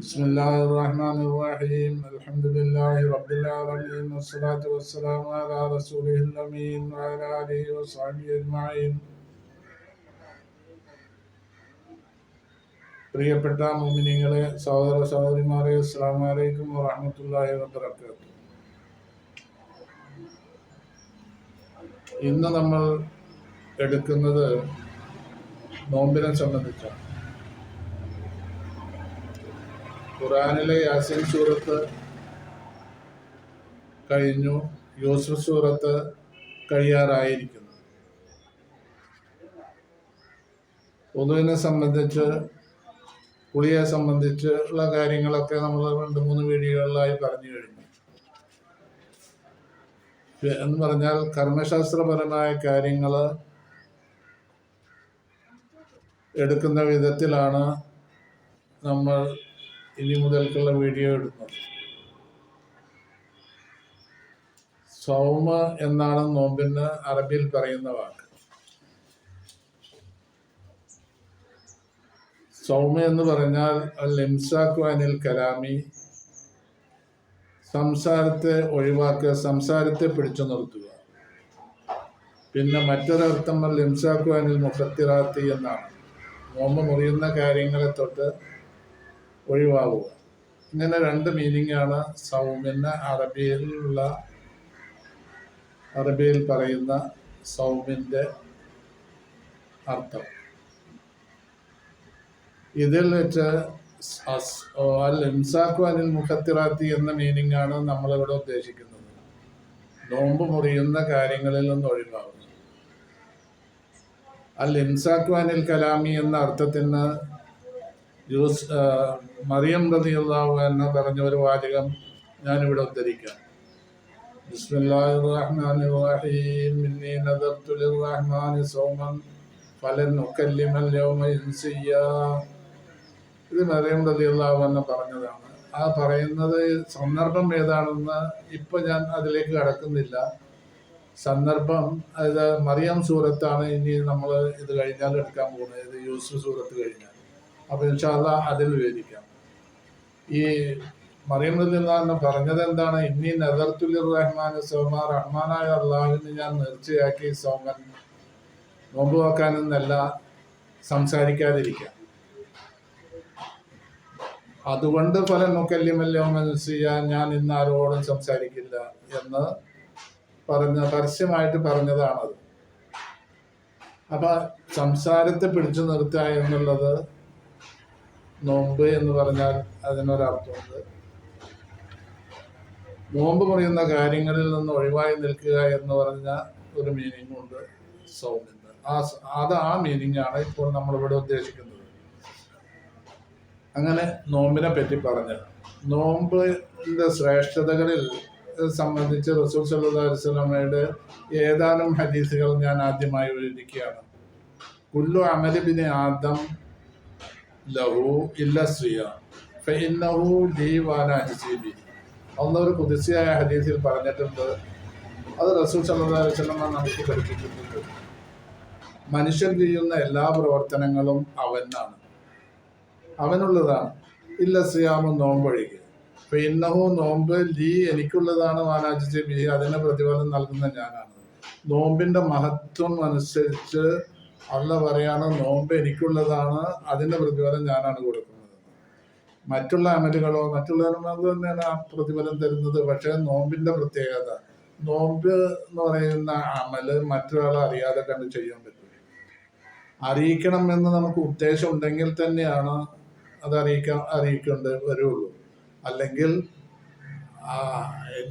بسم الله الرحمن الرحيم الحمد لله رب العالمين والصلاة والسلام على رسوله الأمين وعلى آله وصحبه أجمعين. പ്രിയപ്പെട്ട മുഅ്മിനീങ്ങളെ, സഹോദര സഹോദരിമാരെ, അസ്സലാമു അലൈക്കും വറഹ്മത്തുള്ളാഹി വബറകാതുഹു. ഇന്ന് നമ്മൾ എടുക്കുന്നത് നോമ്പിനെ സംബന്ധിച്ചാണ്. ഖുർആനിലെ യാസീൻ സൂറത്ത് കഴിഞ്ഞു, യൂസുഫ് സൂറത്ത് കഴിയാറായിരിക്കുന്നു. ഉദുവിനെ സംബന്ധിച്ച്, കുളിയെ സംബന്ധിച്ചുള്ള കാര്യങ്ങളൊക്കെ നമ്മൾ 2-3 വീഡിയോകളിലായി പറഞ്ഞു കഴിഞ്ഞു. എന്ന് പറഞ്ഞാൽ കർമ്മശാസ്ത്രപരമായ കാര്യങ്ങൾ എടുക്കുന്ന വിധത്തിലാണ് നമ്മൾ ഇനി മുതൽക്കുള്ള വീഡിയോ എടുക്കുന്നത്. സൗമ എന്നാണ് നോമ്പിന് അറബിയിൽ പറയുന്ന വാക്ക്. സൗമ എന്ന് പറഞ്ഞാൽ അൽ-ഇംസാഖു അനിൽ കലാമി, സംസാരത്തെ ഒഴിവാക്കുക, സംസാരത്തെ പിടിച്ചു നിർത്തുക. പിന്നെ മറ്റൊരർത്ഥം അൽ-ഇംസാഖു അനിൽ മുഫത്തിറാത്തി എന്നാണ്, നോമ്പ് മുറിയുന്ന കാര്യങ്ങളെ തൊട്ട് ഒഴിവാകുക. ഇങ്ങനെ 2 മീനിങ്ങാണ് സൗമിന് അറബിയിൽ പറയുന്ന സൗമിൻ്റെ അർത്ഥം. ഇതിൽ വെച്ച് അൽ-ഇംസാഖു അനിൽ മുഖത്തിറാത്തി എന്ന മീനിങ്ങാണ് നമ്മളിവിടെ ഉദ്ദേശിക്കുന്നത്. നോമ്പ് മുറിയുന്ന കാര്യങ്ങളിൽ നിന്ന് ഒഴിവാകുന്നു. അൽ-ഇംസാഖു അനിൽ കലാമി എന്ന അർത്ഥത്തിന് മറിയം റളിയല്ലാഹു അൻഹ പറഞ്ഞ ഒരു വാചകം ഞാനിവിടെ ഉദ്ധരിക്കാം. ബിസ്മില്ലാഹിർ റഹ്മാനിർ റഹീം ഇന്നി നദർതു ലിർറഹ്മാനി സൗമൻ ഫലൻ ഉകല്ലിമൽ യൗമ ഇൻസിയ്യാ. ഇത് മറിയം റളിയല്ലാഹു അൻഹ പറഞ്ഞതാണ്. ആ പറയുന്നത് സന്ദർഭം ഏതാണെന്ന് ഇപ്പം ഞാൻ അതിലേക്ക് കടക്കുന്നില്ല. സന്ദർഭം അത് മറിയം സൂറത്താണ്. ഇനി നമ്മൾ ഇത് കഴിഞ്ഞാൽ എടുക്കാൻ പോകുന്നത്, ഇത് യൂസുഫ് സൂറത്ത് കഴിഞ്ഞാൽ. അപ്പോൾ ഇൻഷാ അല്ലാഹ് അതിൽ വിവരിക്കാം. ഈ മറിയം റളിയല്ലാഹു അൻഹ പറഞ്ഞത് എന്താണ്? ഇന്നി നദർതു ലിർറഹ്മാനി സൗമ, റഹ്മാനായ അള്ളാഹുവിന് ഞാൻ നേർച്ചയാക്കി സൗമൻ, നോമ്പ് നോക്കാനെന്നല്ല, സംസാരിക്കാതിരിക്കാം. അതുകൊണ്ട് ഫലൻ ഉകല്ലിമൽ യൗമ ഇൻസിയ്യാ, ഞാൻ ഇന്ന് ആരോടും സംസാരിക്കില്ല എന്ന് പരസ്യമായിട്ട് പറഞ്ഞതാണത്. അപ്പൊ സംസാരത്തെ പിടിച്ചു നിർത്തുക എന്നുള്ളത് നോമ്പ് എന്ന് പറഞ്ഞാൽ അതിനൊരർത്ഥമുണ്ട്. നോമ്പ് മുറിയുന്ന കാര്യങ്ങളിൽ നിന്ന് ഒഴിവായി നിൽക്കുക എന്ന് പറഞ്ഞ ഒരു മീനിങ് ഉണ്ട് സൗമിന്. ആ മീനിങ് ആണ് ഇപ്പോൾ നമ്മളിവിടെ ഉദ്ദേശിക്കുന്നത്. അങ്ങനെ നോമ്പിനെ പറ്റി പറഞ്ഞത്. നോമ്പിന്റെ ശ്രേഷ്ഠതകളിൽ സംബന്ധിച്ച് റസൂൽ സല്ലല്ലാഹു അലൈഹി വസല്ലമയുടെ ഏതാനും ഹദീസുകൾ ഞാൻ ആദ്യമായി വിവരിക്കുകയാണ്. കുല്ലു അമലി ബിനി ആദം ലഹു ഇല്ല സിയാം ഫഇന്നഹു ലീ വഅന അജ്സി ബിഹി. അള്ളാഹു ഖുദ്സിയായ ഹദീസിൽ പറഞ്ഞിട്ടുണ്ട്. അത് റസൂൽ സല്ലല്ലാഹു അലൈഹി വസല്ലമ നമുക്ക് പഠിപ്പിച്ചിട്ടുണ്ട്. മനുഷ്യൻ ചെയ്യുന്ന എല്ലാ പ്രവർത്തനങ്ങളും അവനുള്ളതാണ്. ഇല്ല സിയാമും, നോമ്പൊഴികെ. ഫഇന്നഹു, നോമ്പ്, ലീ, എനിക്കുള്ളതാണ്, വഅന അജ്സി ബിഹി, അതിന് പ്രതിഫലം നൽകുന്ന ഞാനാണ്. നോമ്പിന്റെ മഹത്വം അനുസരിച്ച് അള്ളാഹ് പറയാണ്, നോമ്പ് എനിക്കുള്ളതാണ്, അതിന്റെ പ്രതിഫലം ഞാനാണ് കൊടുക്കുന്നത്. മറ്റുള്ള അമലുകളോ മറ്റുള്ളവരും തന്നെയാണ് ആ പ്രതിഫലം തരുന്നത്. പക്ഷേ നോമ്പിന്റെ പ്രത്യേകത, നോമ്പ് എന്ന് പറയുന്ന അമല് മറ്റൊരാളെ അറിയാതെ കണ്ട് ചെയ്യാൻ പറ്റില്ല. അറിയിക്കണം എന്ന് നമുക്ക് ഉദ്ദേശം ഉണ്ടെങ്കിൽ തന്നെയാണ് അത് അറിയിക്കേണ്ടി വരുള്ളൂ. അല്ലെങ്കിൽ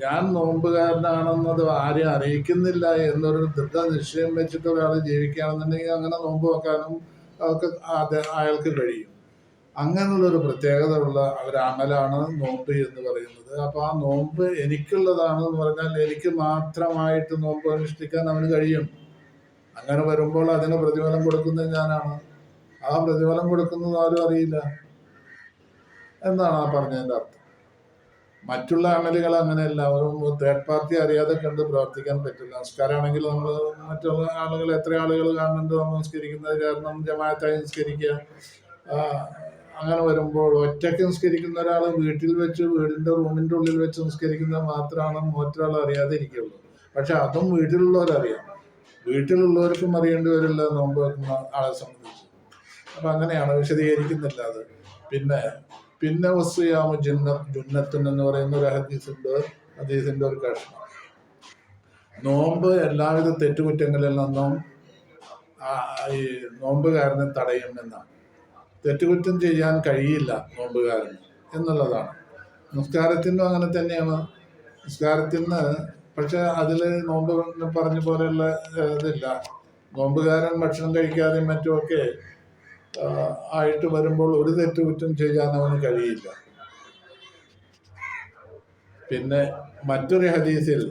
ഞാൻ നോമ്പുകാരനാണെന്നത് ആരെയും അറിയിക്കുന്നില്ല എന്നൊരു ദൃഢനിശ്ചയം വെച്ചിട്ട് ഒരാൾ ജീവിക്കുകയാണെന്നുണ്ടെങ്കിൽ അങ്ങനെ നോമ്പ് വെക്കാനും അയാൾക്ക് കഴിയും. അങ്ങനെയുള്ളൊരു പ്രത്യേകത ഉള്ള ഒരു അമലാണ് നോമ്പ് എന്ന് പറയുന്നത്. അപ്പോൾ ആ നോമ്പ് എനിക്കുള്ളതാണെന്ന് പറഞ്ഞാൽ എനിക്ക് മാത്രമായിട്ട് നോമ്പ് അനുഷ്ഠിക്കാൻ അവന് കഴിയും. അങ്ങനെ വരുമ്പോൾ അതിന് പ്രതിഫലം കൊടുക്കുന്നത് ഞാനാണ്. ആ പ്രതിഫലം കൊടുക്കുന്നത് ആരും അറിയില്ല എന്നാണ് ആ പറഞ്ഞതിൻ്റെ അർത്ഥം. മറ്റുള്ള അമലുകൾ അങ്ങനെയല്ല, ഒരു തേർഡ് പാർട്ടി അറിയാതെ കണ്ട് പ്രവർത്തിക്കാൻ പറ്റില്ല. നമസ്കാരമാണെങ്കിൽ നമ്മൾ മറ്റുള്ള എത്ര ആളുകൾ കാണുന്നുണ്ട് നമ്മൾ നിസ്കരിക്കുന്നത്, കാരണം ജമാഅത്തായി നിസ്കരിക്കുക, അങ്ങനെ വരുമ്പോൾ ഒറ്റയ്ക്ക് നിസ്കരിക്കുന്ന ഒരാൾ വീട്ടിൽ വെച്ച് വീടിന്റെ റൂമിന്റെ ഉള്ളിൽ വെച്ച് നിസ്കരിക്കുന്നത് മാത്രമാണ് മറ്റൊരാൾ അറിയാതെ ഇരിക്കുള്ളൂ. പക്ഷെ അതും വീട്ടിലുള്ളവരറിയാം. വീട്ടിലുള്ളവർക്കും അറിയേണ്ടി വരില്ല നോമ്പ് വെക്കുന്ന ആളെ സംബന്ധിച്ച്. അപ്പൊ അങ്ങനെയാണ്, വിശദീകരിക്കുന്നില്ല അത്. പിന്നെ പിന്നെ വസ്തുയാമ ജുന്നത്തുൻ എന്ന് പറയുന്ന ഒരു ഹദീസുണ്ട്. ഹദീസിന്റെ ഒരു കഷ്ണം. നോമ്പ് എല്ലാവിധ തെറ്റുകുറ്റങ്ങളിൽ നിന്നും ഈ നോമ്പുകാരനെ തടയും എന്നാണ്. തെറ്റുകുറ്റം ചെയ്യാൻ കഴിയില്ല നോമ്പുകാരന് എന്നുള്ളതാണ്. നിസ്കാരത്തിനും അങ്ങനെ തന്നെയാണ്. നിസ്കാരത്തിന് പക്ഷെ അതിൽ നോമ്പ് പറഞ്ഞ പോലെയുള്ള ഇതില്ല. നോമ്പുകാരൻ ഭക്ഷണം കഴിക്കാതെയും മറ്റുമൊക്കെ ആയിട്ട് വരുമ്പോൾ ഒരു തെറ്റുകുറ്റം ചെയ്യാൻ അവന് കഴിയില്ല. പിന്നെ മറ്റൊരു ഹദീസിൽ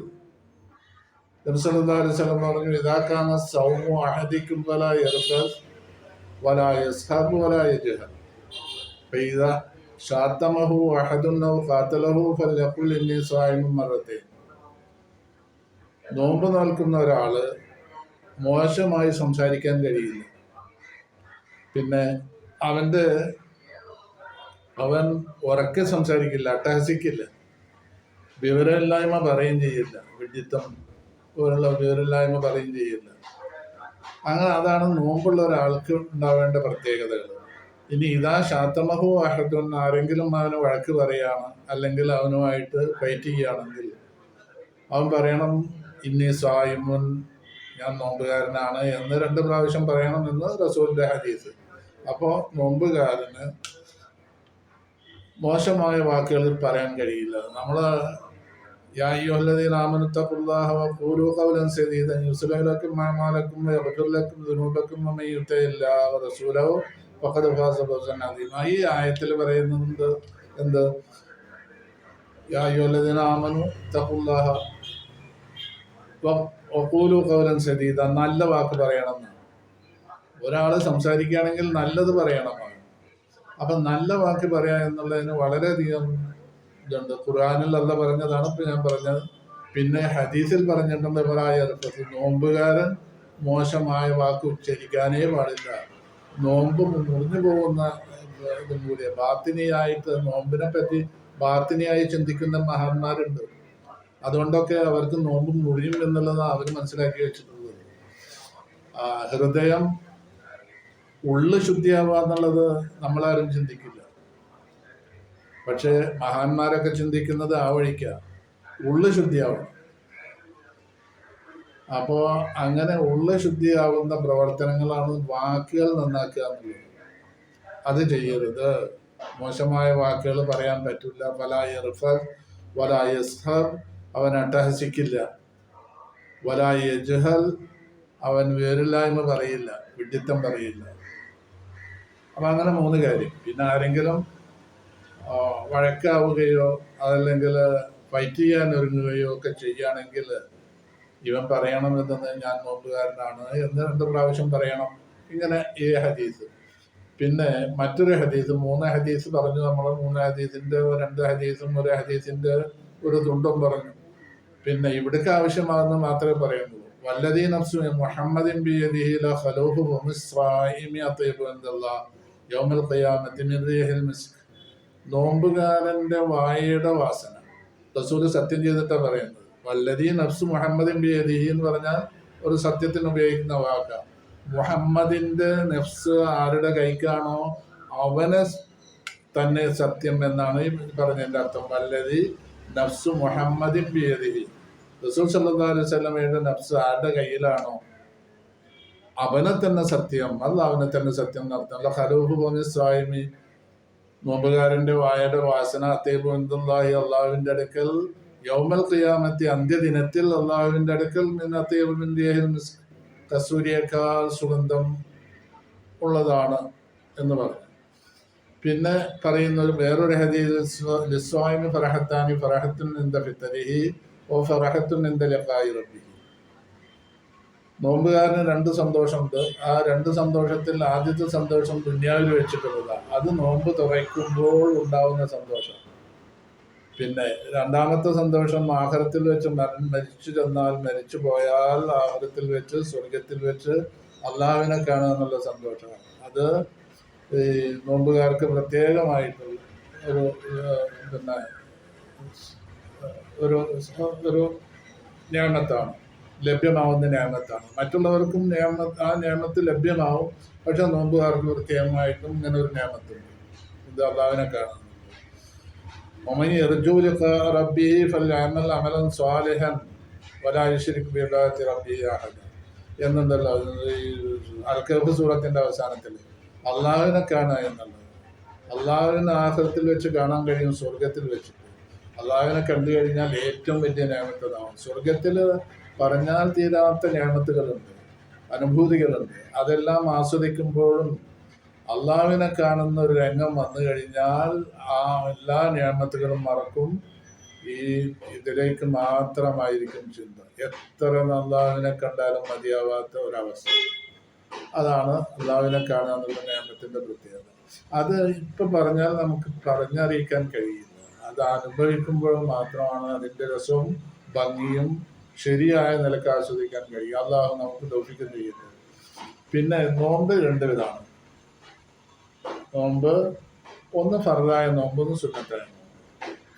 നബി സല്ലല്ലാഹു അലൈഹി വസല്ലം പറഞ്ഞു, ഇദാകാന സൗമു അഹദിക്കും വലാ യർഫസ് വലാ യസ്ഹബ് വലാ യജ്ഹൽ ഫഇദാ ശാതമഹു അഹദുൻ ഔ ഖാതലഹു ഫൽയഖുൽ ഇന്നി സായിമുൻ മറത്തൈൻ. നോമ്പ് നോൽക്കുന്ന ഒരാള് മോശമായി സംസാരിക്കാൻ കഴിയില്ല. പിന്നെ അവൻ ഉറക്കെ സംസാരിക്കില്ല, അട്ടഹസിക്കില്ല, വിവരമില്ലായ്മ പറയുകയും ചെയ്യില്ല, വിഡ്ഢിത്തം പോലുള്ള വിവരമില്ലായ്മ പറയുകയും ചെയ്യില്ല. അങ്ങനെ അതാണ് നോമ്പുള്ള ഒരാൾക്ക് ഉണ്ടാവേണ്ട പ്രത്യേകതകൾ. ഇനി ഇതാ ശാത്തമഹു അഹദുൻ, ആരെങ്കിലും അവന് വഴക്ക് പറയാണ് അല്ലെങ്കിൽ അവനുമായിട്ട് ഫൈറ്റ് ചെയ്യുകയാണെങ്കിൽ അവൻ പറയണം ഇന്നി സായിമുൻ, ഞാൻ നോമ്പുകാരനാണ് എന്ന് 2 പ്രാവശ്യം പറയണം എന്ന് റസൂലിന്റെ ഹദീസ്. അപ്പോൾ നോമ്പുകാരന് മോശമായ വാക്കുകളിൽ പറയാൻ കഴിയില്ല. നമ്മൾ യാ അയ്യുഹല്ലദീന ആമനൂ തഖുല്ലാഹ വഖൂലൂ ഖൗലൻ സദീദൻ യുസ്ലിഹ് ലക്കും അഅമാലക്കും വയഗ്ഫിർ ലക്കും ദുനൂബക്കും വമൻ യുതിഇല്ലാഹ വറസൂലഹു ഫഖദ് ഫാസ ഫൗസൻ അദീമ. ഈ ആയത്തിൽ പറയുന്നുണ്ട് എന്ത്? യാ അയ്യുഹല്ലദീന ആമനൂ തഖുല്ലാഹ വഖൂലൂ ഖൗലൻ സദീദ, നല്ല വാക്ക് പറയണം. ഒരാൾ സംസാരിക്കുകയാണെങ്കിൽ നല്ലത് പറയണം. അപ്പൊ നല്ല വാക്ക് പറയാ എന്നുള്ളതിന് വളരെയധികം ഇതുണ്ട്. ഖുർആനിൽ അല്ല പറഞ്ഞതാണ് ഇപ്പൊ ഞാൻ പറഞ്ഞത്. പിന്നെ ഹദീസിൽ പറഞ്ഞിട്ടുണ്ട് നോമ്പുകാരൻ മോശമായ വാക്ക് ഉച്ചരിക്കാനേ പാടില്ല. നോമ്പ് മുറിഞ്ഞു പോകുന്ന ഇതും കൂടിയ ബാത്തിനിയായിട്ട് നോമ്പിനെ പറ്റി ബാത്തിനിയായി ചിന്തിക്കുന്ന മഹാന്മാരുണ്ട്. അതുകൊണ്ടൊക്കെ അവർക്ക് നോമ്പ് മുറിയും എന്നുള്ളതാണ് അവർ മനസ്സിലാക്കി വെച്ചിട്ടുള്ളത്. ഹൃദയം ഉള്ളു ശുദ്ധിയാവുക എന്നുള്ളത് നമ്മളാരും ചിന്തിക്കില്ല. പക്ഷെ മഹാന്മാരൊക്കെ ചിന്തിക്കുന്നത് ആ വഴിക്കാണ്, ഉള്ളു ശുദ്ധിയാവണം. അപ്പോ അങ്ങനെ ഉള്ളു ശുദ്ധിയാവുന്ന പ്രവർത്തനങ്ങളാണ് വാക്കുകൾ നന്നാക്കുക എന്നുള്ളത്. അത് ചെയ്യരുത്. മോശമായ വാക്കുകൾ പറയാൻ പറ്റില്ല. വലാ യർഫൽ വലാ യസ്ഹബ്, അവൻ അട്ടഹസിക്കില്ല. വലാ യജ്ഹൽ, അവൻ വേറില്ലായ്മ പറയില്ല, വിഡ്ഢിത്തം പറയില്ല. അപ്പം അങ്ങനെ 3 കാര്യം. പിന്നെ ആരെങ്കിലും വഴക്കാവുകയോ അതല്ലെങ്കിൽ ഫൈറ്റ് ചെയ്യാൻ ഒരുങ്ങുകയോ ഒക്കെ ചെയ്യുകയാണെങ്കിൽ ഇവൻ പറയണമെന്ന് ഞാൻ നോമ്പുകാരനാണ് എന്ന് 2 പ്രാവശ്യം പറയണം. ഇങ്ങനെ ഈ ഹദീസ്. പിന്നെ മറ്റൊരു ഹദീസ്, 3 ഹദീസ് പറഞ്ഞു നമ്മൾ. 3 ഹദീസിന്റെ 2 ഹദീസും 1 ഹദീസിന്റെ ഒരു തുണ്ടും പറഞ്ഞു. പിന്നെ ഇവിടേക്ക് ആവശ്യമാകുന്ന മാത്രമേ പറയുന്നുള്ളൂ. വല്ലദീ നഫ്സു മുഹമ്മദിൻ ബിയദിഹി ലഖലൂഹു വമിസ്റായിമി അത്യബു ഇൻദല്ലാഹ് യൗമൽ ഖിയാമത്തി മിൻ റീഹിൽ മിസ്ക്. നോമ്പുകാരന്റെ വായയുടെ വാസന റസൂല് സത്യം ചെയ്തിട്ടാണ് പറയുന്നത്. വല്ലദീ നഫ്സു മുഹമ്മദിൻ ബിയദിഹി എന്ന് പറഞ്ഞാൽ ഒരു സത്യത്തിന് ഉപയോഗിക്കുന്ന വാക്കാണ്. മുഹമ്മദിന്റെ നഫ്സ് ആരുടെ കൈക്കാണോ അവനെ തന്നെ സത്യം എന്നാണ് ഈ പറഞ്ഞതിന്റെ അർത്ഥം. വല്ലദീ നഫ്സു മുഹമ്മദിൻ ബിയദിഹി, റസൂൽ സല്ലല്ലാഹു അലൈഹി വസല്ലമയുടെ നഫ്സ് ആരുടെ കയ്യിലാണോ അവനെ തന്നെ സത്യം, അല്ലാഹുവിനെ തന്നെ സത്യം നടത്തും. ഖലൂഹു വമിസ്റായിമി, നോമ്പുകാരന്റെ വായയുടെ വാസന അത്തീബു ഇൻദല്ലാഹി, അള്ളാഹുവിന്റെ അടുക്കൽ യൗമൽ ഖിയാമത്തി, അന്ത്യദിനത്തിൽ അള്ളാഹുവിന്റെ അടുക്കൽ മിൻ അത്തീബു മിൻ റീഹിൽ മിസ്ക്, കസ്തൂരിയേക്കാൾ സുഗന്ധം ഉള്ളതാണ് എന്ന് പറഞ്ഞു. പിന്നെ പറയുന്ന വേറൊരു ഹദീസ് ലിസ്വായിമി ഫറഹത്താനി ഫറഹത്തുൻ ഇൻദ ഫിത്രിഹി വ ഫറഹത്തുൻ ഇൻദ ലിഖാഇ റബ്ബിഹി. നോമ്പുകാരന് 2 സന്തോഷമുണ്ട്. ആ 2 സന്തോഷത്തിൽ ആദ്യത്തെ സന്തോഷം ദുനിയാവിൽ വെച്ചിട്ടുള്ളതാണ്. അത് നോമ്പ് തുറയ്ക്കുമ്പോൾ ഉണ്ടാവുന്ന സന്തോഷം. പിന്നെ രണ്ടാമത്തെ സന്തോഷം ആഖിറത്തിൽ വെച്ച് മരിച്ചു ചെന്നാൽ, മരിച്ചു പോയാൽ ആഖിറത്തിൽ വെച്ച് സ്വർഗത്തിൽ വെച്ച് അള്ളാഹുവിനെ കാണുക എന്നുള്ള സന്തോഷമാണ്. അത് ഈ നോമ്പുകാർക്ക് പ്രത്യേകമായിട്ടുള്ള ഒരു പിന്നെ ഒരു ഒരു നിയമത്താണ്, ലഭ്യമാവുന്ന നിയമത്താണ്. മറ്റുള്ളവർക്കും ആ നിയമത്ത് ലഭ്യമാവും, പക്ഷെ നോമ്പുകാർക്ക് പ്രത്യേകമായിട്ടും ഇങ്ങനെ ഒരു നിയമത്തുണ്ട്. ഇത് അള്ളാഹുവിനെ കാണുന്നത്. ومن يرجو لقاء ربه فليعمل عملا صالحا ولا يشرك بعبادة ربه أحدا എന്നുണ്ടല്ലോ ഈ അൽ-കഹ്ഫ് സൂറത്തിന്റെ അവസാനത്തിൽ. അള്ളാഹുവിനെ കാണുക എന്നുള്ളത്, അള്ളാഹുവിനെ ആഖിറത്തിൽ വെച്ച് കാണാൻ കഴിയും, സ്വർഗത്തിൽ വെച്ചിട്ട്. അള്ളാഹുവിനെ കണ്ടു കഴിഞ്ഞാൽ ഏറ്റവും വലിയ നിയമത്തതാവും. സ്വർഗത്തിൽ പറഞ്ഞാൽ തീരാത്ത നിയമത്തുകളുണ്ട്, അനുഭൂതികളുണ്ട്. അതെല്ലാം ആസ്വദിക്കുമ്പോഴും അള്ളാഹുവിനെ കാണുന്ന ഒരു രംഗം വന്നു കഴിഞ്ഞാൽ ആ എല്ലാ നിയമത്തുകളും മറക്കും. ഇതിലേക്ക് മാത്രമായിരിക്കും ചിന്ത. എത്ര അള്ളാഹുവിനെ കണ്ടാലും മതിയാവാത്ത ഒരവസ്ഥ. അതാണ് അള്ളാഹുവിനെ കാണുക എന്നുള്ള നിയമത്തിന്റെ പ്രത്യേകത. അത് ഇപ്പം പറഞ്ഞാൽ നമുക്ക് പറഞ്ഞറിയിക്കാൻ കഴിയില്ല. അത് അനുഭവിക്കുമ്പോൾ മാത്രമാണ് അതിന്റെ രസവും ഭംഗിയും ശരിയായ നിലക്ക് ആസ്വദിക്കാൻ കഴിയും. അള്ളാഹു നമുക്ക് തൗഫീഖ് ചെയ്യുന്നത്. പിന്നെ നോമ്പ് രണ്ട് വിധമാണ്. നോമ്പ് ഒന്ന് ഫർദായ നോമ്പ്, ഒന്ന് സുന്നത്തായ നോമ്പ്.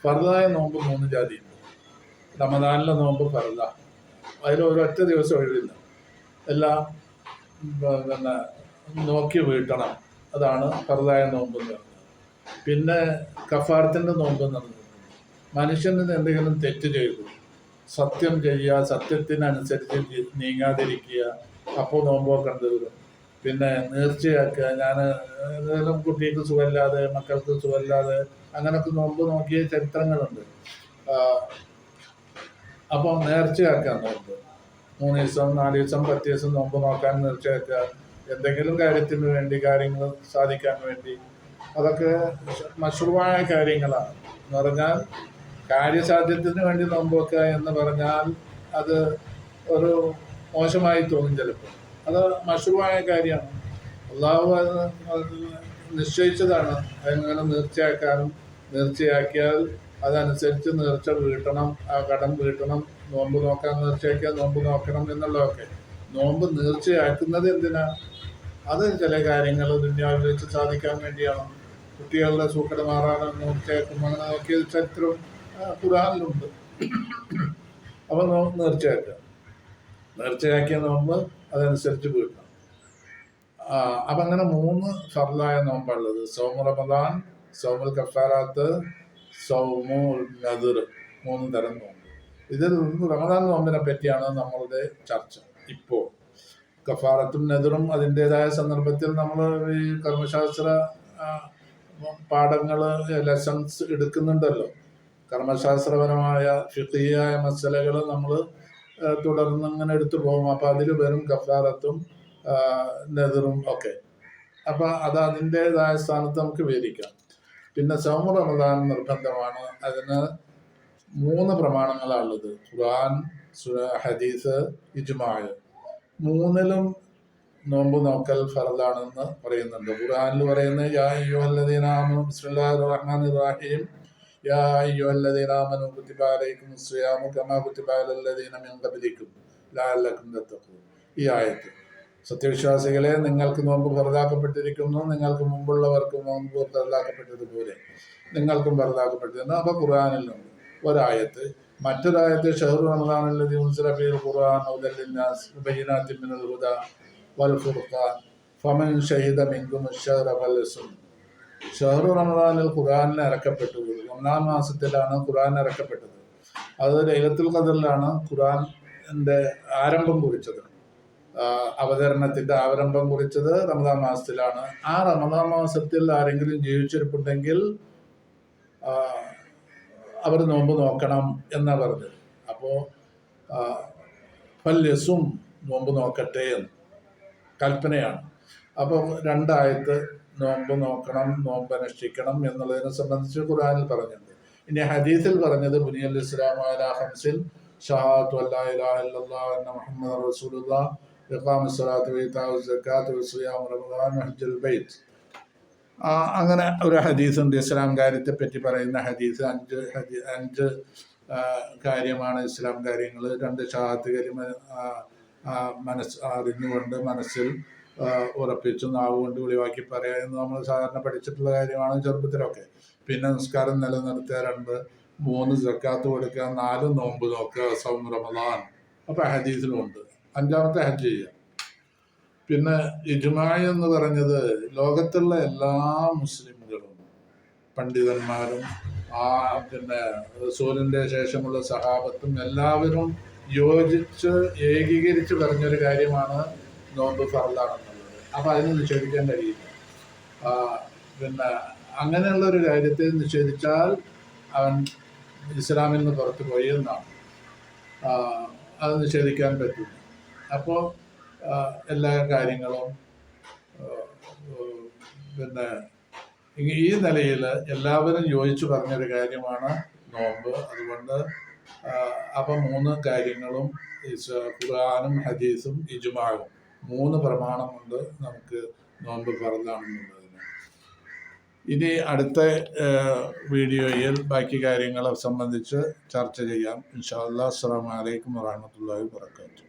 ഫർദായ നോമ്പ് 3 ജാതിയുണ്ട്. റമദാനിലെ നോമ്പ് ഫർദ, അതിൽ ഒരൊറ്റ ദിവസം ഒഴിവില്ല, എല്ലാം പിന്നെ നോക്കി വീട്ടണം. അതാണ് ഫർദായ നോമ്പ് എന്ന് പറയുന്നത്. പിന്നെ കഫാറത്തിൻ്റെ നോമ്പ് എന്ന് പറഞ്ഞിട്ടുണ്ട്. മനുഷ്യന് എന്തെങ്കിലും തെറ്റ് ചെയ്തു, സത്യം ചെയ്യുക, സത്യത്തിനനുസരിച്ച് നീങ്ങാതിരിക്കുക, അപ്പോൾ നോമ്പൊക്കെ ഉണ്ട് വരും. പിന്നെ നേർച്ചയാക്കുക. ഞാൻ ഏതെങ്കിലും കുട്ടിക്ക് സുഖമില്ലാതെ, മക്കൾക്ക് സുഖമില്ലാതെ, അങ്ങനൊക്കെ നോമ്പ് നോക്കിയ ചരിത്രങ്ങളുണ്ട്. അപ്പോൾ നേർച്ചയാക്കുക നോമ്പ്. 3 ദിവസം 4 ദിവസം 10 ദിവസം നോമ്പ് നോക്കാൻ നേർച്ചയാക്കുക. എന്തെങ്കിലും കാര്യത്തിന് വേണ്ടി, കാര്യങ്ങൾ സാധിക്കാൻ വേണ്ടി. അതൊക്കെ മശ്രൂമായ കാര്യങ്ങളാണ്. എന്ന് പറഞ്ഞാൽ കാര്യസാധ്യത്തിന് വേണ്ടി നോമ്പ് വെക്കുക എന്ന് പറഞ്ഞാൽ അത് ഒരു മോശമായി തോന്നും ചിലപ്പോൾ. അത് മശ്രൂമായ കാര്യമാണ്. അള്ളാഹു നിശ്ചയിച്ചതാണ്. അതിങ്ങനെ നേർച്ചയാക്കാനും, നേർച്ചയാക്കിയാൽ അതനുസരിച്ച് നേർച്ച വീട്ടണം, ആ കടം വീട്ടണം. നോമ്പ് നോക്കാൻ നേർച്ചയാക്കിയാൽ നോമ്പ് നോക്കണം എന്നുള്ളതൊക്കെ. നോമ്പ് നേർച്ചയാക്കുന്നത് എന്തിനാ? അത് ചില കാര്യങ്ങൾ ദുനിയാവിൽ വെച്ച് സാധിക്കാൻ വേണ്ടിയാണ്. കുട്ടികളുടെ സൂക്കട് മാറാനും നേർച്ചയാക്കും. അങ്ങനെ നോക്കിയ ചരിത്രം ഖുർആനിലുണ്ട്. അപ്പം നേർച്ചയാക്കുക. നേർച്ചയാക്കിയ നോമ്പ് അതനുസരിച്ച് വീട്ടണം. അപ്പം അങ്ങനെ 3 ഫർളായ നോമ്പാണുള്ളത്. സൗമു റമദാൻ, സൗമുൽ കഫാറാത്ത്, സൗമുൽ നദർ. 3 തരം നോമ്പ്. ഇതിൽ റമദാൻ നോമ്പിനെ പറ്റിയാണ് നമ്മളുടെ ചർച്ച ഇപ്പോൾ. കഫാറത്തും നദറും അതിൻ്റെതായ സന്ദർഭത്തിൽ നമ്മൾ ഈ കർമ്മശാസ്ത്ര പാഠങ്ങൾ, ലെസൺസ് എടുക്കുന്നുണ്ടല്ലോ. കർമ്മശാസ്ത്രപരമായ ഫിഖിയായ മസലകൾ നമ്മൾ തുടർന്ന് അങ്ങനെ എടുത്തു പോകും. അപ്പം അതിൽ വരും കഫാറത്തും നദറും ഒക്കെ. അപ്പം അത് അതിൻ്റെതായ സ്ഥാനത്ത് നമുക്ക് വിവരിക്കാം. പിന്നെ സൗമു റമദാൻ നിർബന്ധമാണ്. അതിന് 3 പ്രമാണങ്ങളാണുള്ളത്: ഖുർആൻ, ഹദീസ്, ഇജ്മാഅ്. 3ലും നോമ്പ് നോക്കൽ ഫർദാണെന്ന് പറയുന്നുണ്ട്. ഖുർആനിൽ പറയുന്നത് യാ അയ്യുഹല്ലദീന ആമനൂ ബിസ്മില്ലാഹിർ റഹ്മാനിർ റഹീം യാ അയ്യുഹല്ലദീന ആമനൂ കുതിബ അലൈക്കുമുസ് സിയാമു കമാ കുതിബ അലല്ലദീന മിൻ ഖബ്ലിക്കും ലഅല്ലക്കും തത്തഖൂൻ. ഈ ആയത്ത്, സത്യവിശ്വാസികളെ, നിങ്ങൾക്ക് നോമ്പ് ഫർദാക്കപ്പെട്ടിരിക്കുന്നു, നിങ്ങൾക്ക് മുമ്പുള്ളവർക്കും നോമ്പ് ഫർദാക്കപ്പെട്ടതുപോലെ നിങ്ങൾക്കും ഫർദാക്കപ്പെട്ടിരുന്നു. അപ്പോൾ ഖുർആനിലുണ്ട് ഒരായത്ത്. മറ്റൊരായത്ത് ഷഹ്റു റമദാനല്ലദീ ഉൻസില ഫീഹിൽ ഖുർആൻ ഹുദൻ ലിന്നാസ് വബയ്യിനാത്തിൻ മിനൽ ഹുദാ വൽ ഫുർഖാൻ ഫമൻ ഷഹിദ മിൻകുമുശ് ശഹ്റ ഫൽയസും. ഷഹ്റു റമദാനിൽ ഖുർആനിൽ ഇറക്കപ്പെട്ടു. 1-ാം മാസത്തിലാണ് ഖുർആൻ ഇറക്കപ്പെട്ടത്. അത് ലൈലത്തുൽ ഖദറിലാണ് ഖുർആന്റെ ആരംഭം കുറിച്ചത്. അവതരണത്തിന്റെ ആരംഭം കുറിച്ചത് റമദാൻ മാസത്തിലാണ്. ആ റമദാൻ മാസത്തിൽ ആരെങ്കിലും ജീവിച്ചിരിപ്പുണ്ടെങ്കിൽ അവർ നോമ്പ് നോക്കണം എന്നാ പറഞ്ഞത്. അപ്പോൾ ഫല്യസും, നോമ്പ് നോക്കട്ടെ എന്ന് കൽപ്പനയാണ്. അപ്പോൾ 2 ആയത്ത് നോമ്പ് നോക്കണം, നോമ്പ് അനുഷ്ഠിക്കണം എന്നുള്ളതിനെ സംബന്ധിച്ച് ഖുർആനിൽ പറഞ്ഞിട്ടുണ്ട്. ഇനി ഹദീസിൽ പറഞ്ഞത് ബുനിയൽ ഇസ്ലാമു അലാ ഖംസിൻ ഷഹാദത്തു അല്ലാ ഇലാഹ ഇല്ലല്ലാഹു അന്ന മുഹമ്മദൻ റസൂലുള്ളാഹ് ഇഖാമുസ് സ്വലാത്തി വഇതാഉസ് സകാത്ത് വസിയാമു റമദാൻ വഹജ്ജുൽ ബൈത്ത്. അങ്ങനെ ഒരു ഹദീസുണ്ട്. ഇസ്ലാം കാര്യത്തെ പറ്റി പറയുന്ന ഹദീസ്. 5 കാര്യമാണ് ഇസ്ലാം കാര്യങ്ങൾ. 2 ഷഹാദത്ത് കലിമ അറിഞ്ഞുകൊണ്ട് മനസ്സിൽ ഉറപ്പിച്ചു നാവ് കൊണ്ട് വെളിവാക്കി പറയുക എന്ന് നമ്മൾ സാധാരണ പഠിച്ചിട്ടുള്ള കാര്യമാണ് ചെറുപ്പത്തിലൊക്കെ. പിന്നെ നിസ്കാരം നിലനിർത്തുക, 2-3 സക്കാത്ത് കൊടുക്കുക, 4 നോമ്പ് നോക്കുക, സൗം റമദാൻ. അപ്പൊ ഹദീസിലുണ്ട്. 5-ാമത്തെ ഹജ്ജ് ചെയ്യുക. പിന്നെ ഇജ്മാഅ് എന്ന് പറഞ്ഞത് ലോകത്തുള്ള എല്ലാ മുസ്ലിംകളും പണ്ഡിതന്മാരും പിന്നെ റസൂലിന്റെ ശേഷമുള്ള സഹാബത്തും എല്ലാവരും യോജിച്ച് ഏകീകരിച്ച് പറഞ്ഞൊരു കാര്യമാണ് നോമ്പ് ഫർളാണെന്നുള്ളത്. അപ്പൊ അതിന് നിഷേധിക്കാൻ കഴിയില്ല. പിന്നെ അങ്ങനെയുള്ള ഒരു കാര്യത്തെ നിഷേധിച്ചാൽ അവൻ ഇസ്ലാമിൽ നിന്ന് പുറത്തു പോയി എന്നാണ്. അത് നിഷേധിക്കാൻ പറ്റില്ല. അപ്പോൾ എല്ലാ കാര്യങ്ങളും പിന്നെ ഈ നിലയിൽ എല്ലാവരും യോജിച്ചു പറഞ്ഞൊരു കാര്യമാണ് നോമ്പ്. അതുകൊണ്ട് അപ്പം 3 കാര്യങ്ങളും ഖുർആനും ഹദീസും ഇജ്മാഉം 3 പ്രമാണം കൊണ്ട് നമുക്ക് നോമ്പ് ഫർളാണെന്നുള്ളതിന്. ഇനി അടുത്ത വീഡിയോയിൽ ബാക്കി കാര്യങ്ങളെ സംബന്ധിച്ച് ചർച്ച ചെയ്യാം ഇൻഷാ അല്ലാഹ്. അസ്സലാമു അലൈക്കും വറഹ്മത്തുള്ളാഹി വബറകാതുഹു.